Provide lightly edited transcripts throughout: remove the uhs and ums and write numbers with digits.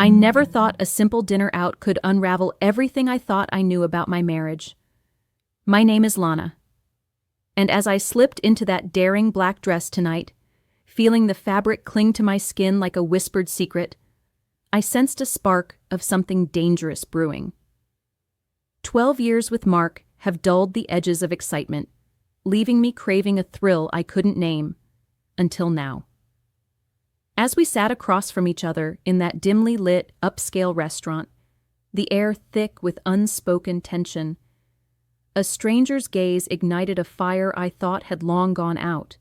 I never thought a simple dinner out could unravel everything I thought I knew about my marriage. My name is Lana. And as I slipped into that daring black dress tonight, feeling the fabric cling to my skin like a whispered secret, I sensed a spark of something dangerous brewing. 12 years with Mark have dulled the edges of excitement, leaving me craving a thrill I couldn't name, until now. As we sat across from each other in that dimly lit, upscale restaurant, the air thick with unspoken tension, a stranger's gaze ignited a fire I thought had long gone out.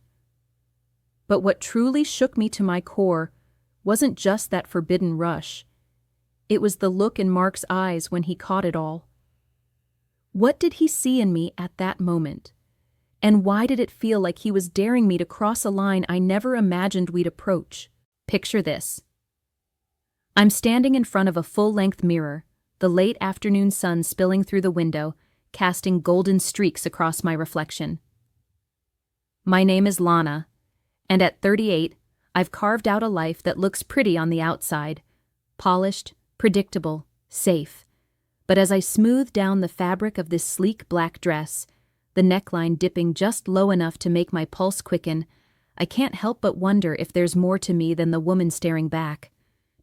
But what truly shook me to my core wasn't just that forbidden rush. It was the look in Mark's eyes when he caught it all. What did he see in me at that moment? And why did it feel like he was daring me to cross a line I never imagined we'd approach? Picture this. I'm standing in front of a full-length mirror, the late afternoon sun spilling through the window, casting golden streaks across my reflection. My name is Lana, and at 38, I've carved out a life that looks pretty on the outside, polished, predictable, safe. But as I smooth down the fabric of this sleek black dress, the neckline dipping just low enough to make my pulse quicken, I can't help but wonder if there's more to me than the woman staring back.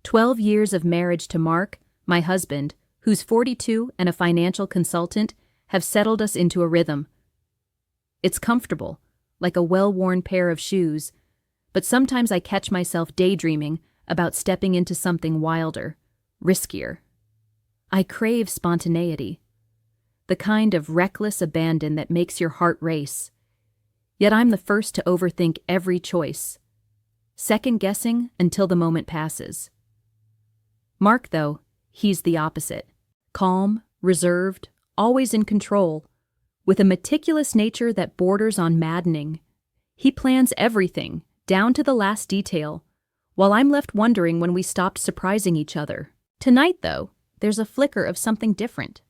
12 years of marriage to Mark, my husband, who's 42 and a financial consultant, have settled us into a rhythm. It's comfortable, like a well-worn pair of shoes, but sometimes I catch myself daydreaming about stepping into something wilder, riskier. I crave spontaneity, the kind of reckless abandon that makes your heart race. Yet I'm the first to overthink every choice, second-guessing until the moment passes. Mark, though, he's the opposite. Calm, reserved, always in control, with a meticulous nature that borders on maddening. He plans everything, down to the last detail, while I'm left wondering when we stopped surprising each other. Tonight, though, there's a flicker of something different.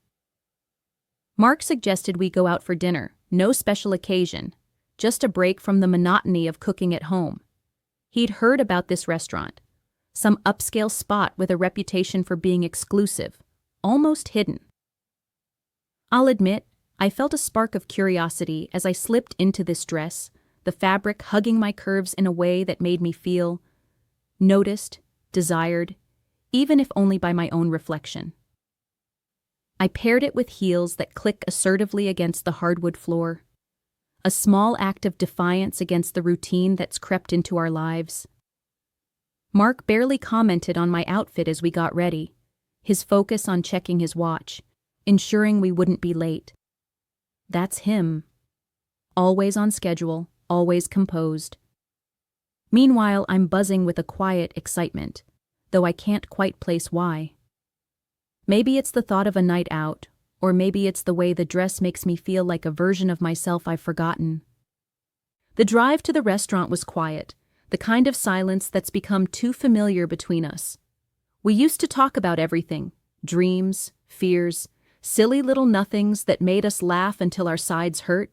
Mark suggested we go out for dinner, no special occasion, just a break from the monotony of cooking at home. He'd heard about this restaurant, some upscale spot with a reputation for being exclusive, almost hidden. I'll admit, I felt a spark of curiosity as I slipped into this dress, the fabric hugging my curves in a way that made me feel noticed, desired, even if only by my own reflection. I paired it with heels that click assertively against the hardwood floor, a small act of defiance against the routine that's crept into our lives. Mark barely commented on my outfit as we got ready, his focus on checking his watch, ensuring we wouldn't be late. That's him. Always on schedule, always composed. Meanwhile, I'm buzzing with a quiet excitement, though I can't quite place why. Maybe it's the thought of a night out, or maybe it's the way the dress makes me feel like a version of myself I've forgotten. The drive to the restaurant was quiet, the kind of silence that's become too familiar between us. We used to talk about everything, dreams, fears, silly little nothings that made us laugh until our sides hurt.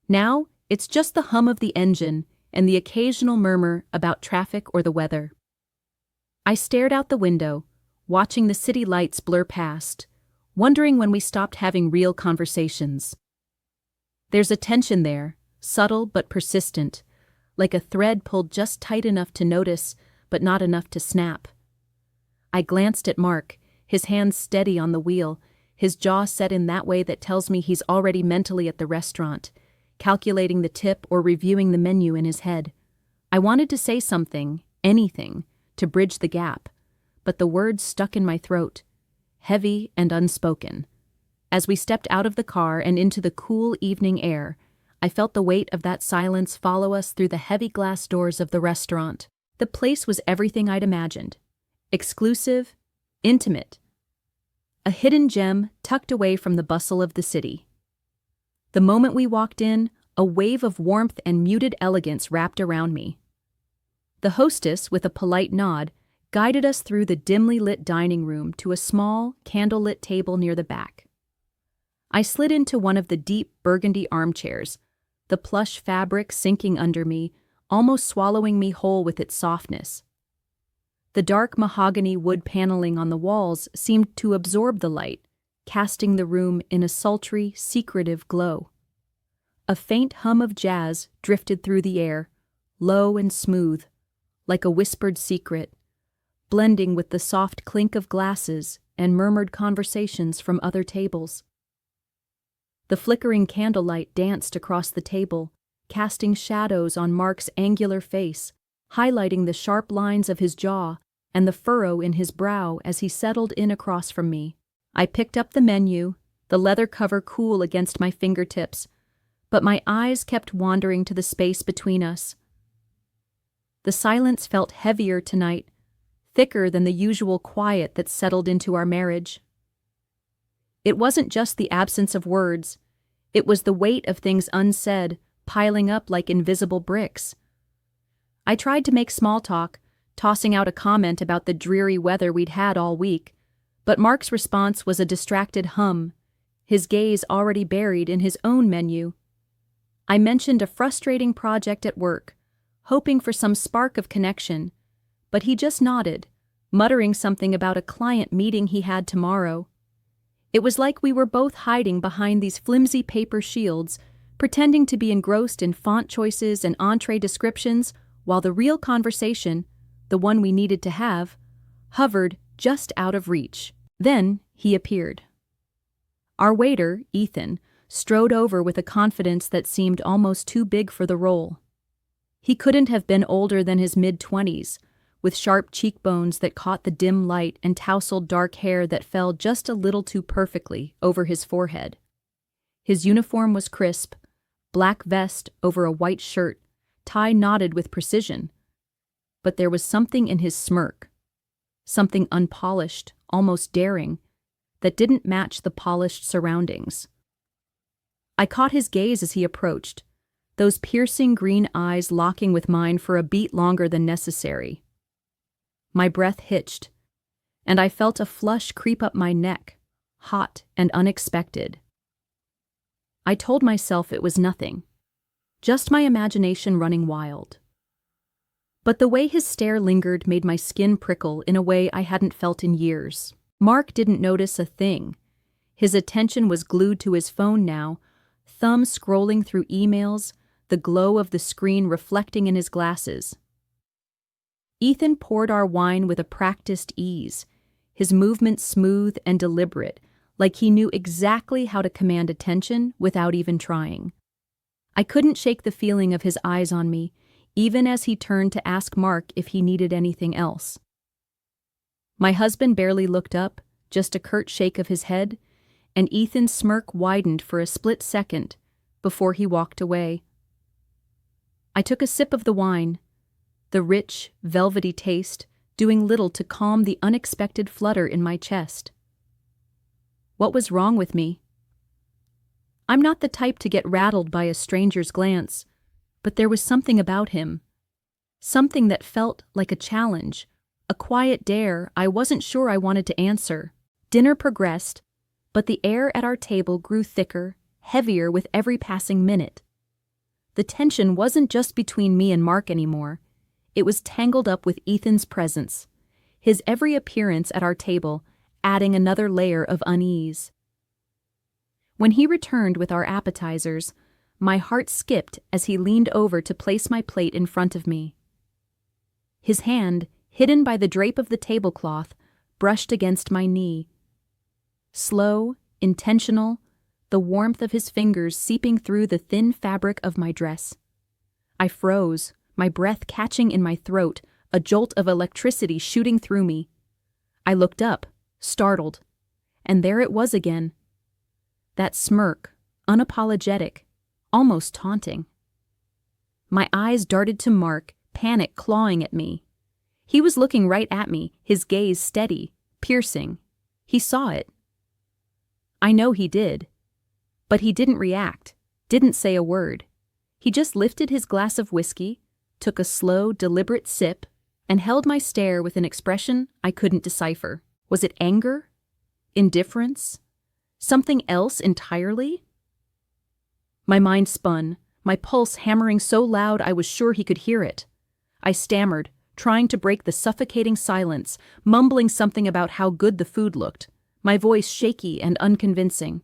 Now, it's just the hum of the engine and the occasional murmur about traffic or the weather. I stared out the window, watching the city lights blur past, wondering when we stopped having real conversations. There's a tension there, subtle but persistent, like a thread pulled just tight enough to notice, but not enough to snap. I glanced at Mark, his hands steady on the wheel, his jaw set in that way that tells me he's already mentally at the restaurant, calculating the tip or reviewing the menu in his head. I wanted to say something, anything, to bridge the gap, but the words stuck in my throat, heavy and unspoken. As we stepped out of the car and into the cool evening air, I felt the weight of that silence follow us through the heavy glass doors of the restaurant. The place was everything I'd imagined. Exclusive, intimate. A hidden gem tucked away from the bustle of the city. The moment we walked in, a wave of warmth and muted elegance wrapped around me. The hostess, with a polite nod, guided us through the dimly lit dining room to a small, candlelit table near the back. I slid into one of the deep burgundy armchairs, the plush fabric sinking under me, almost swallowing me whole with its softness. The dark mahogany wood paneling on the walls seemed to absorb the light, casting the room in a sultry, secretive glow. A faint hum of jazz drifted through the air, low and smooth, like a whispered secret, blending with the soft clink of glasses and murmured conversations from other tables. The flickering candlelight danced across the table, casting shadows on Mark's angular face, highlighting the sharp lines of his jaw and the furrow in his brow as he settled in across from me. I picked up the menu, the leather cover cool against my fingertips, but my eyes kept wandering to the space between us. The silence felt heavier tonight, thicker than the usual quiet that settled into our marriage. It wasn't just the absence of words, it was the weight of things unsaid, piling up like invisible bricks. I tried to make small talk, tossing out a comment about the dreary weather we'd had all week, but Mark's response was a distracted hum, his gaze already buried in his own menu. I mentioned a frustrating project at work, hoping for some spark of connection, but he just nodded, muttering something about a client meeting he had tomorrow. It was like we were both hiding behind these flimsy paper shields, pretending to be engrossed in font choices and entree descriptions, while the real conversation, the one we needed to have, hovered just out of reach. Then he appeared. Our waiter, Ethan, strode over with a confidence that seemed almost too big for the role. He couldn't have been older than his mid-20s, with sharp cheekbones that caught the dim light and tousled dark hair that fell just a little too perfectly over his forehead. His uniform was crisp, black vest over a white shirt, tie knotted with precision. But there was something in his smirk, something unpolished, almost daring, that didn't match the polished surroundings. I caught his gaze as he approached, those piercing green eyes locking with mine for a beat longer than necessary. My breath hitched, and I felt a flush creep up my neck, hot and unexpected. I told myself it was nothing, just my imagination running wild. But the way his stare lingered made my skin prickle in a way I hadn't felt in years. Mark didn't notice a thing. His attention was glued to his phone now, thumb scrolling through emails, the glow of the screen reflecting in his glasses. Ethan poured our wine with a practiced ease, his movements smooth and deliberate, like he knew exactly how to command attention without even trying. I couldn't shake the feeling of his eyes on me, even as he turned to ask Mark if he needed anything else. My husband barely looked up, just a curt shake of his head, and Ethan's smirk widened for a split second before he walked away. I took a sip of the wine, the rich, velvety taste doing little to calm the unexpected flutter in my chest. What was wrong with me? I'm not the type to get rattled by a stranger's glance, but there was something about him. Something that felt like a challenge, a quiet dare I wasn't sure I wanted to answer. Dinner progressed, but the air at our table grew thicker, heavier with every passing minute. The tension wasn't just between me and Mark anymore. It was tangled up with Ethan's presence, his every appearance at our table adding another layer of unease. When he returned with our appetizers, my heart skipped as he leaned over to place my plate in front of me. His hand, hidden by the drape of the tablecloth, brushed against my knee. Slow, intentional, the warmth of his fingers seeping through the thin fabric of my dress. I froze, my breath catching in my throat, a jolt of electricity shooting through me. I looked up, startled, and there it was again. That smirk, unapologetic, almost taunting. My eyes darted to Mark, panic clawing at me. He was looking right at me, his gaze steady, piercing. He saw it. I know he did. But he didn't react, didn't say a word. He just lifted his glass of whiskey, took a slow, deliberate sip, and held my stare with an expression I couldn't decipher. Was it anger? Indifference? Something else entirely? My mind spun, my pulse hammering so loud I was sure he could hear it. I stammered, trying to break the suffocating silence, mumbling something about how good the food looked, my voice shaky and unconvincing.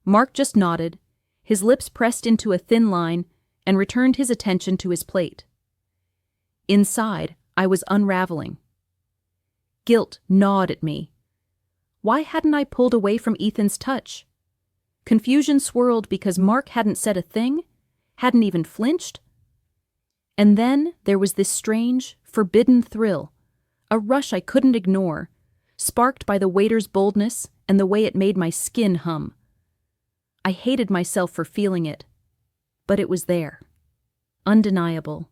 Mark just nodded, his lips pressed into a thin line, and returned his attention to his plate. Inside, I was unraveling. Guilt gnawed at me. Why hadn't I pulled away from Ethan's touch? Confusion swirled because Mark hadn't said a thing, hadn't even flinched. And then there was this strange, forbidden thrill, a rush I couldn't ignore, sparked by the waiter's boldness and the way it made my skin hum. I hated myself for feeling it, but it was there, undeniable,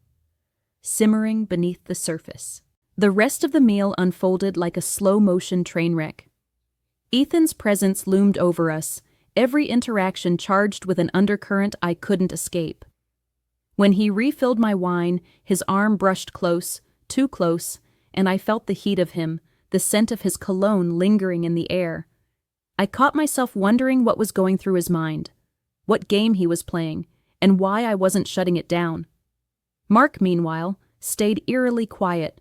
simmering beneath the surface. The rest of the meal unfolded like a slow-motion train wreck. Ethan's presence loomed over us, every interaction charged with an undercurrent I couldn't escape. When he refilled my wine, his arm brushed close, too close, and I felt the heat of him, the scent of his cologne lingering in the air. I caught myself wondering what was going through his mind, what game he was playing, and why I wasn't shutting it down. Mark, meanwhile, stayed eerily quiet,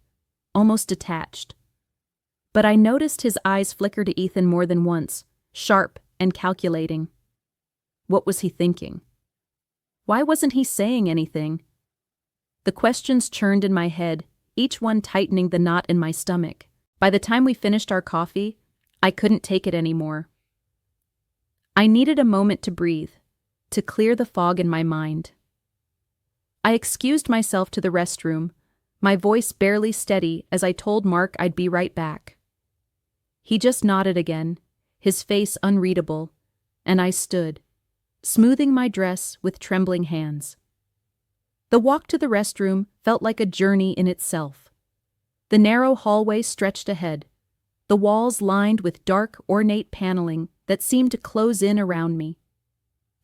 almost detached. But I noticed his eyes flicker to Ethan more than once, sharp and calculating. What was he thinking? Why wasn't he saying anything? The questions churned in my head, each one tightening the knot in my stomach. By the time we finished our coffee, I couldn't take it anymore. I needed a moment to breathe, to clear the fog in my mind. I excused myself to the restroom, my voice barely steady as I told Mark I'd be right back. He just nodded again, his face unreadable, and I stood, smoothing my dress with trembling hands. The walk to the restroom felt like a journey in itself. The narrow hallway stretched ahead, the walls lined with dark, ornate paneling that seemed to close in around me.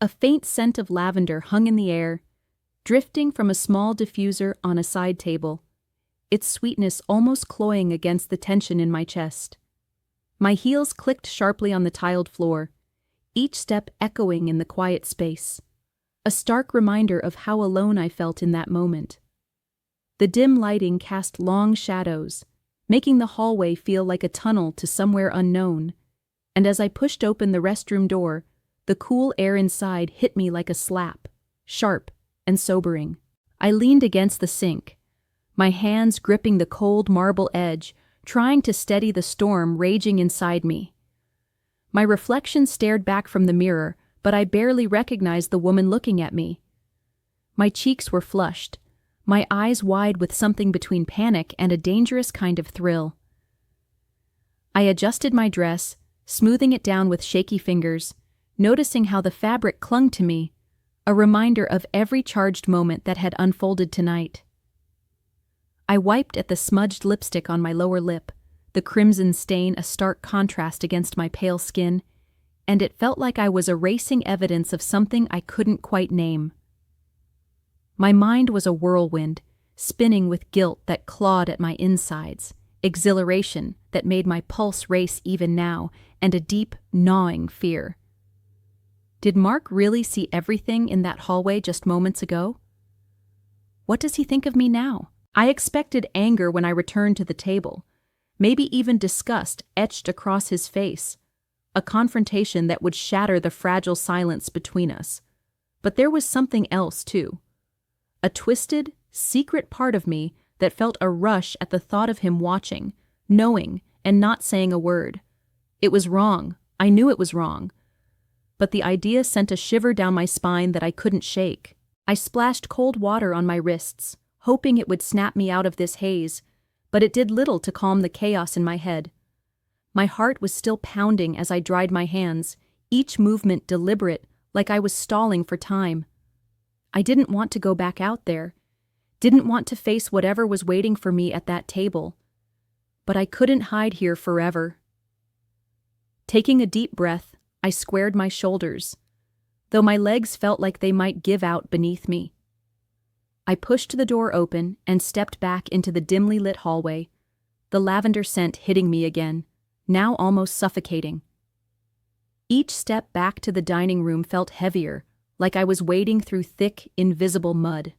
A faint scent of lavender hung in the air, drifting from a small diffuser on a side table, its sweetness almost cloying against the tension in my chest. My heels clicked sharply on the tiled floor, each step echoing in the quiet space, a stark reminder of how alone I felt in that moment. The dim lighting cast long shadows, making the hallway feel like a tunnel to somewhere unknown, and as I pushed open the restroom door, the cool air inside hit me like a slap, sharp and sobering. I leaned against the sink, my hands gripping the cold marble edge, trying to steady the storm raging inside me. My reflection stared back from the mirror, but I barely recognized the woman looking at me. My cheeks were flushed, my eyes wide with something between panic and a dangerous kind of thrill. I adjusted my dress, smoothing it down with shaky fingers, noticing how the fabric clung to me, a reminder of every charged moment that had unfolded tonight. I wiped at the smudged lipstick on my lower lip, the crimson stain a stark contrast against my pale skin, and it felt like I was erasing evidence of something I couldn't quite name. My mind was a whirlwind, spinning with guilt that clawed at my insides, exhilaration that made my pulse race even now, and a deep, gnawing fear. Did Mark really see everything in that hallway just moments ago? What does he think of me now? I expected anger when I returned to the table, maybe even disgust etched across his face, a confrontation that would shatter the fragile silence between us. But there was something else, too. A twisted, secret part of me that felt a rush at the thought of him watching, knowing, and not saying a word. It was wrong. I knew it was wrong. But the idea sent a shiver down my spine that I couldn't shake. I splashed cold water on my wrists, hoping it would snap me out of this haze, but it did little to calm the chaos in my head. My heart was still pounding as I dried my hands, each movement deliberate, like I was stalling for time. I didn't want to go back out there, didn't want to face whatever was waiting for me at that table. But I couldn't hide here forever. Taking a deep breath, I squared my shoulders, though my legs felt like they might give out beneath me. I pushed the door open and stepped back into the dimly lit hallway, the lavender scent hitting me again, now almost suffocating. Each step back to the dining room felt heavier, like I was wading through thick, invisible mud.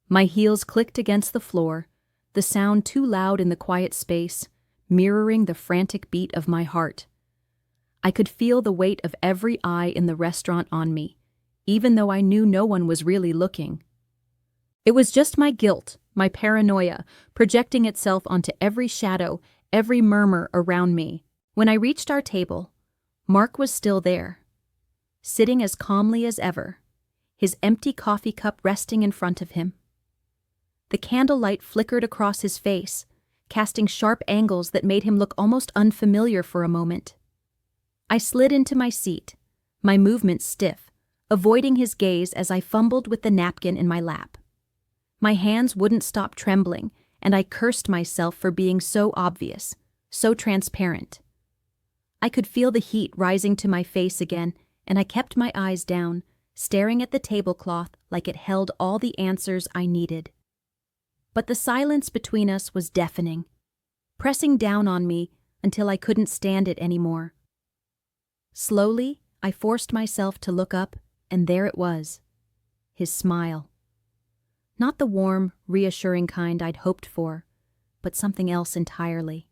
My heels clicked against the floor, the sound too loud in the quiet space, mirroring the frantic beat of my heart. I could feel the weight of every eye in the restaurant on me, even though I knew no one was really looking. It was just my guilt, my paranoia, projecting itself onto every shadow, every murmur around me. When I reached our table, Mark was still there, sitting as calmly as ever, his empty coffee cup resting in front of him. The candlelight flickered across his face, casting sharp angles that made him look almost unfamiliar for a moment. I slid into my seat, my movements stiff, avoiding his gaze as I fumbled with the napkin in my lap. My hands wouldn't stop trembling, and I cursed myself for being so obvious, so transparent. I could feel the heat rising to my face again, and I kept my eyes down, staring at the tablecloth like it held all the answers I needed. But the silence between us was deafening, pressing down on me until I couldn't stand it anymore. Slowly, I forced myself to look up, and there it was, his smile. Not the warm, reassuring kind I'd hoped for, but something else entirely.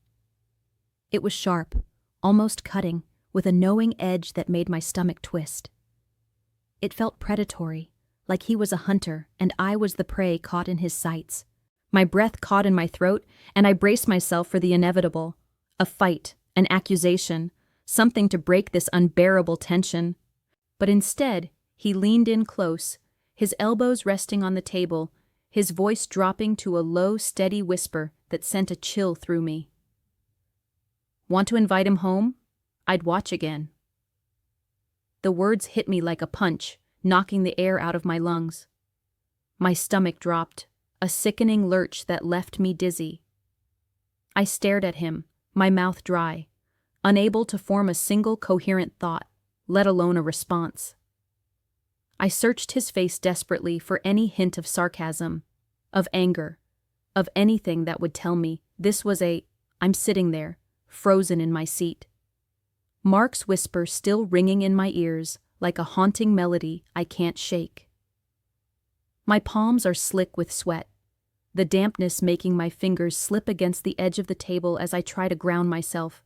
It was sharp, almost cutting, with a knowing edge that made my stomach twist. It felt predatory, like he was a hunter and I was the prey caught in his sights. My breath caught in my throat, and I braced myself for the inevitable. A fight, an accusation, something to break this unbearable tension. But instead, he leaned in close, his elbows resting on the table, his voice dropping to a low, steady whisper that sent a chill through me. "Want to invite him home? I'd watch again." The words hit me like a punch, knocking the air out of my lungs. My stomach dropped, a sickening lurch that left me dizzy. I stared at him, my mouth dry, unable to form a single coherent thought, let alone a response. I searched his face desperately for any hint of sarcasm, of anger, of anything that would tell me this was I'm sitting there, frozen in my seat. Mark's whisper still ringing in my ears like a haunting melody I can't shake. My palms are slick with sweat, the dampness making my fingers slip against the edge of the table as I try to ground myself.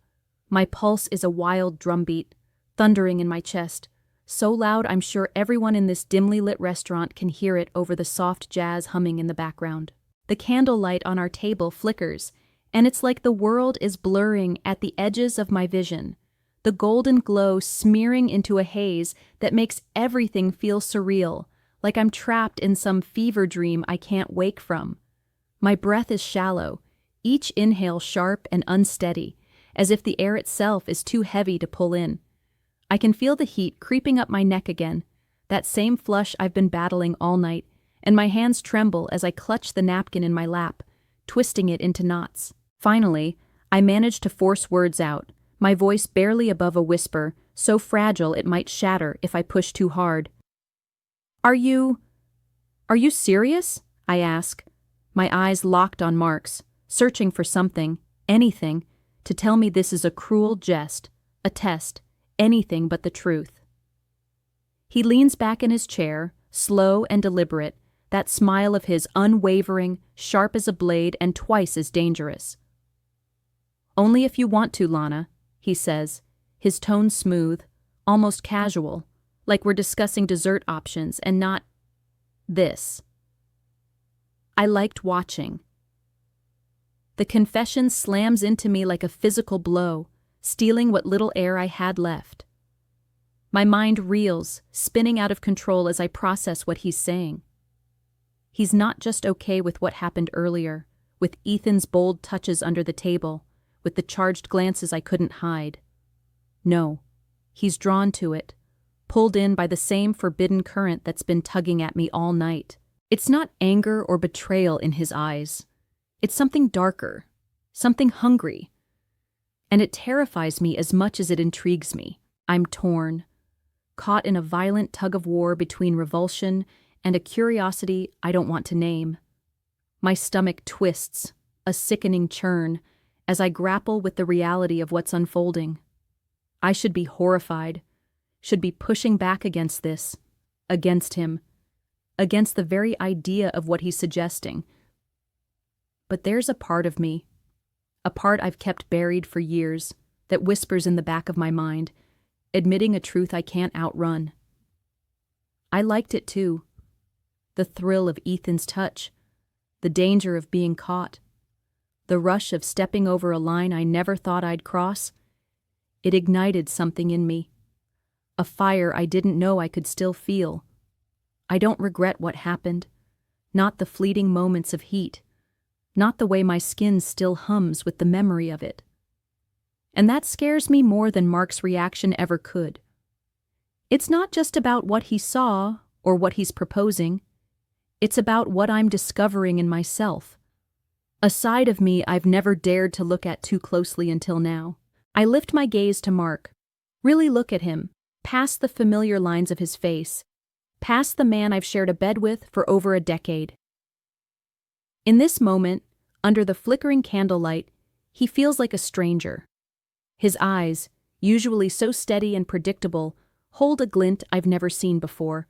My pulse is a wild drumbeat, thundering in my chest, so loud I'm sure everyone in this dimly lit restaurant can hear it over the soft jazz humming in the background. The candlelight on our table flickers, and it's like the world is blurring at the edges of my vision, the golden glow smearing into a haze that makes everything feel surreal, like I'm trapped in some fever dream I can't wake from. My breath is shallow, each inhale sharp and unsteady, as if the air itself is too heavy to pull in. I can feel the heat creeping up my neck again, that same flush I've been battling all night, and my hands tremble as I clutch the napkin in my lap, twisting it into knots. Finally, I manage to force words out, my voice barely above a whisper, so fragile it might shatter if I push too hard. Are you serious?" I ask, my eyes locked on Mark's, searching for something, anything, to tell me this is a cruel jest, a test, anything but the truth. He leans back in his chair, slow and deliberate, that smile of his unwavering, sharp as a blade and twice as dangerous. "Only if you want to, Lana," he says, his tone smooth, almost casual, like we're discussing dessert options and not this. I liked watching. The confession slams into me like a physical blow, stealing what little air I had left. My mind reels, spinning out of control as I process what he's saying. He's not just okay with what happened earlier, with Ethan's bold touches under the table, with the charged glances I couldn't hide. No, he's drawn to it, pulled in by the same forbidden current that's been tugging at me all night. It's not anger or betrayal in his eyes. It's something darker, something hungry. And it terrifies me as much as it intrigues me. I'm torn, caught in a violent tug-of-war between revulsion and a curiosity I don't want to name. My stomach twists, a sickening churn, as I grapple with the reality of what's unfolding. I should be horrified, should be pushing back against this, against him, against the very idea of what he's suggesting. But there's a part of me, a part I've kept buried for years, that whispers in the back of my mind, admitting a truth I can't outrun. I liked it too. The thrill of Ethan's touch, the danger of being caught, the rush of stepping over a line I never thought I'd cross. It ignited something in me, a fire I didn't know I could still feel. I don't regret what happened, not the fleeting moments of heat, not the way my skin still hums with the memory of it. And that scares me more than Mark's reaction ever could. It's not just about what he saw or what he's proposing. It's about what I'm discovering in myself. A side of me I've never dared to look at too closely until now. I lift my gaze to Mark, really look at him, past the familiar lines of his face, past the man I've shared a bed with for over a decade. In this moment, under the flickering candlelight, he feels like a stranger. His eyes, usually so steady and predictable, hold a glint I've never seen before,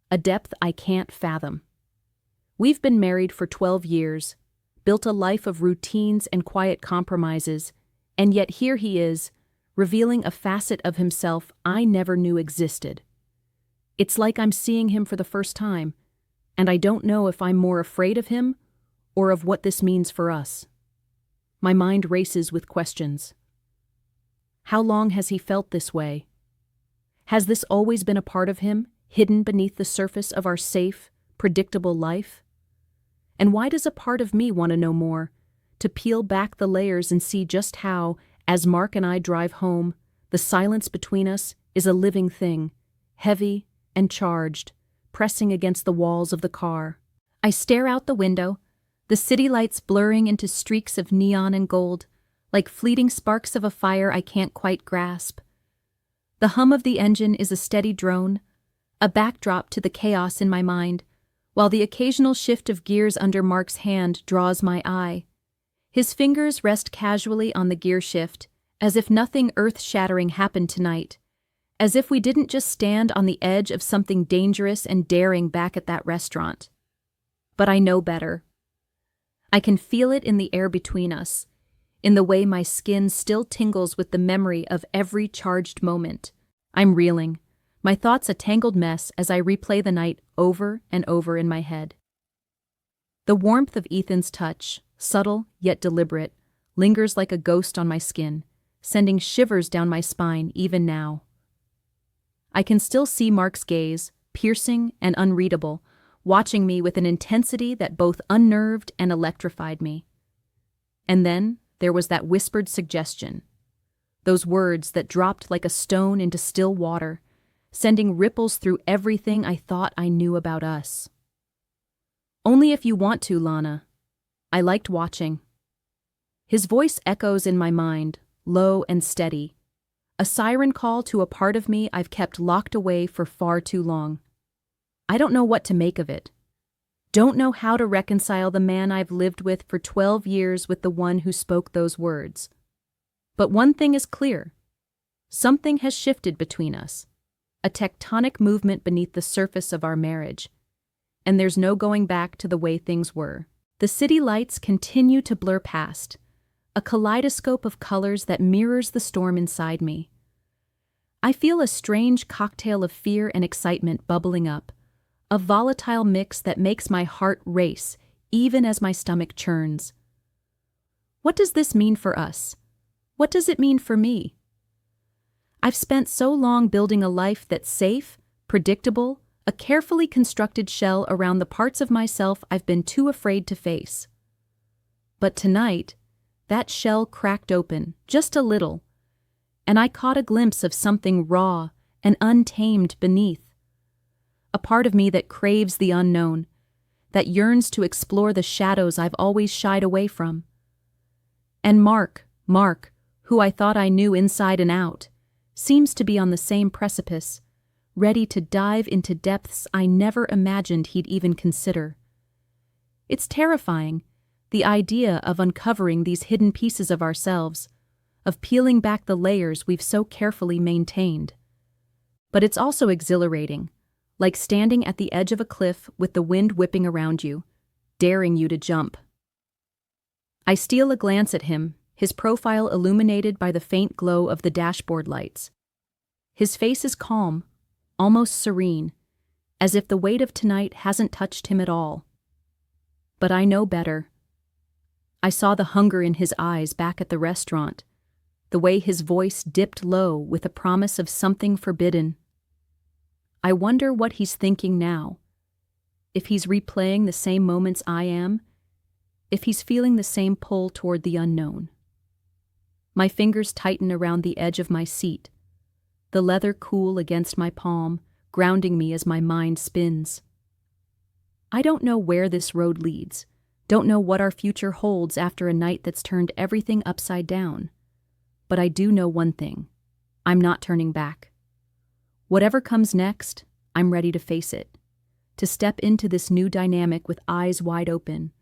a depth I can't fathom. We've been married for 12 years, built a life of routines and quiet compromises, and yet here he is, revealing a facet of himself I never knew existed. It's like I'm seeing him for the first time, and I don't know if I'm more afraid of him or of what this means for us. My mind races with questions. How long has he felt this way? Has this always been a part of him, hidden beneath the surface of our safe, predictable life? And why does a part of me want to know more, to peel back the layers and see just how, as Mark and I drive home, the silence between us is a living thing, heavy and charged, pressing against the walls of the car. I stare out the window, the city lights blurring into streaks of neon and gold, like fleeting sparks of a fire I can't quite grasp. The hum of the engine is a steady drone, a backdrop to the chaos in my mind, while the occasional shift of gears under Mark's hand draws my eye. His fingers rest casually on the gear shift, as if nothing earth-shattering happened tonight, as if we didn't just stand on the edge of something dangerous and daring back at that restaurant. But I know better. I can feel it in the air between us, in the way my skin still tingles with the memory of every charged moment. I'm reeling, my thoughts a tangled mess as I replay the night over and over in my head. The warmth of Ethan's touch, subtle yet deliberate, lingers like a ghost on my skin, sending shivers down my spine even now. I can still see Mark's gaze, piercing and unreadable, watching me with an intensity that both unnerved and electrified me. And then there was that whispered suggestion, those words that dropped like a stone into still water, sending ripples through everything I thought I knew about us. Only if you want to, Lana. I liked watching. His voice echoes in my mind, low and steady, a siren call to a part of me I've kept locked away for far too long. I don't know what to make of it. Don't know how to reconcile the man I've lived with for 12 years with the one who spoke those words. But one thing is clear. Something has shifted between us, a tectonic movement beneath the surface of our marriage, and there's no going back to the way things were. The city lights continue to blur past, a kaleidoscope of colors that mirrors the storm inside me. I feel a strange cocktail of fear and excitement bubbling up, a volatile mix that makes my heart race even as my stomach churns. What does this mean for us? What does it mean for me? I've spent so long building a life that's safe, predictable, a carefully constructed shell around the parts of myself I've been too afraid to face. But tonight, that shell cracked open, just a little, and I caught a glimpse of something raw and untamed beneath. A part of me that craves the unknown, that yearns to explore the shadows I've always shied away from. And Mark, who I thought I knew inside and out, seems to be on the same precipice, ready to dive into depths I never imagined he'd even consider. It's terrifying, the idea of uncovering these hidden pieces of ourselves, of peeling back the layers we've so carefully maintained. But it's also exhilarating, like standing at the edge of a cliff with the wind whipping around you, daring you to jump. I steal a glance at him, his profile illuminated by the faint glow of the dashboard lights. His face is calm, almost serene, as if the weight of tonight hasn't touched him at all. But I know better. I saw the hunger in his eyes back at the restaurant, the way his voice dipped low with a promise of something forbidden. I wonder what he's thinking now. If he's replaying the same moments I am, if he's feeling the same pull toward the unknown. My fingers tighten around the edge of my seat, the leather cool against my palm, grounding me as my mind spins. I don't know where this road leads, don't know what our future holds after a night that's turned everything upside down. But I do know one thing. I'm not turning back. Whatever comes next, I'm ready to face it, to step into this new dynamic with eyes wide open,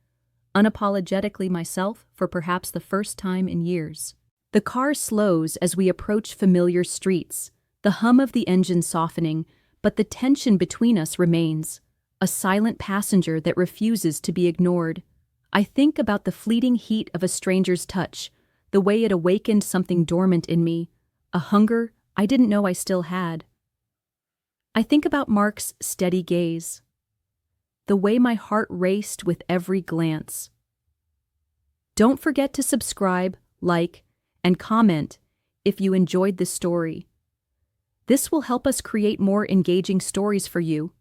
unapologetically myself for perhaps the first time in years. The car slows as we approach familiar streets, the hum of the engine softening, but the tension between us remains, a silent passenger that refuses to be ignored. I think about the fleeting heat of a stranger's touch, the way it awakened something dormant in me, a hunger I didn't know I still had. I think about Mark's steady gaze, the way my heart raced with every glance. Don't forget to subscribe, like, and comment if you enjoyed this story. This will help us create more engaging stories for you.